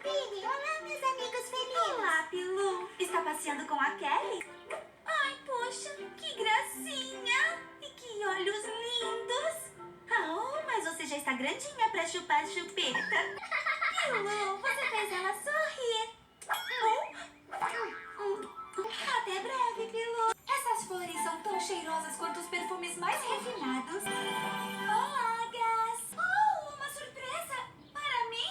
Chupini. Olá, meus amigos felinos. Olá, Pilu. Está passeando com a Kelly? Ai, poxa, que gracinha. E que olhos lindos. Oh, mas você já está grandinha para chupar chupeta. Pilu, você fez ela sorrir. Até breve, Pilu. Essas flores são tão cheirosas quanto os perfumes mais refinados. Olá, Gas. Oh, uma surpresa para mim?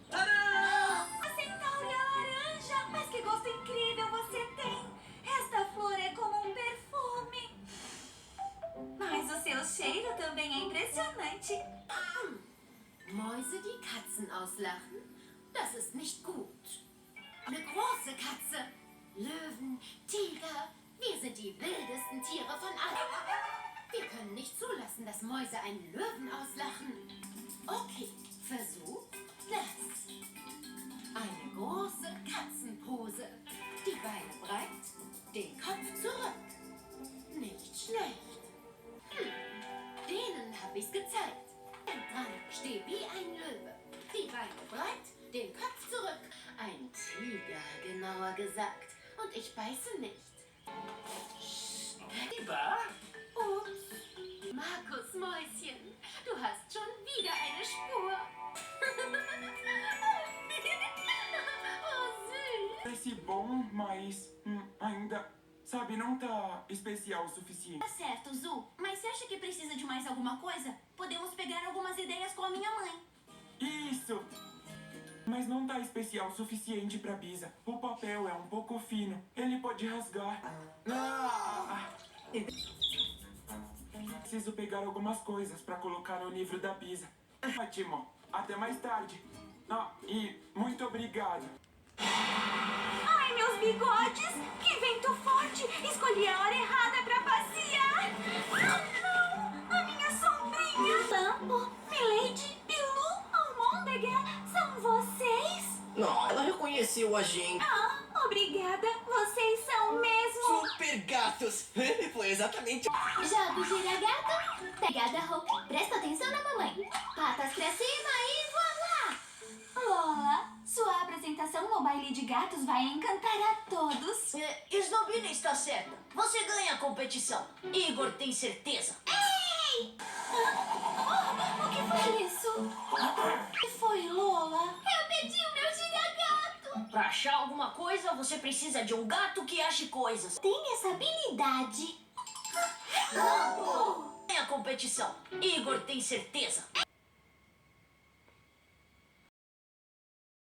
Tadã! A centáurea laranja. Mas que gosto incrível você tem. Esta flor é como um perfume. Mas o seu cheiro também é impressionante. Mäuse, die Katzen auslachen? Das ist nicht gut. Eine große Katze. Löwen, Tiger, wir sind die wildesten Tiere von allen. Wir können nicht zulassen, dass Mäuse einen Löwen auslachen. Okay, Versuch das. Eine große Katzenpose. Die Beine breit, den Kopf zurück. Nicht schlecht. Denen hab ich's gezeigt. Dran, steh wie ein Löwe. Die Beine breit, den Kopf zurück. Ein Tiger, genauer gesagt. Und ich beiße nicht. Biber? Ups. Markus Mäuschen, du hast schon wieder eine Spur. Oh, süß. Parece bom, mas ainda, sabe, não tá especial o suficiente. Tá certo, Zu. Mas você acha que precisa de mais alguma coisa? Podemos pegar algumas ideias com a minha mãe. Isso! Mas não tá especial o suficiente pra Bisa. O papel é um pouco fino. Ele pode rasgar. Preciso pegar algumas coisas pra colocar no livro da Bisa. Ótimo. Até mais tarde. E muito obrigado. Ai, meus bigodes! Que vento forte! Escolhi a hora errada pra passear! Não! A minha sombrinha! Lampo, Milady, Pilu, Almôndega, são vocês? Não, ela reconheceu a gente. Ah, obrigada! Vocês são mesmo! Super gatos! Foi exatamente... Jogo gira-gato, pegada roupa. Presta atenção na mamãe. Patas pra cima e voilá. Lola, sua apresentação no baile de gatos vai encantar a todos. Snobina está certa. Você ganha a competição. Igor tem certeza. Ei! O que foi isso? O que foi, Lola? Eu perdi o meu gira-gato. Pra achar alguma coisa, você precisa de um gato que ache coisas. Tem essa habilidade. Ganha a competição. Igor tem certeza.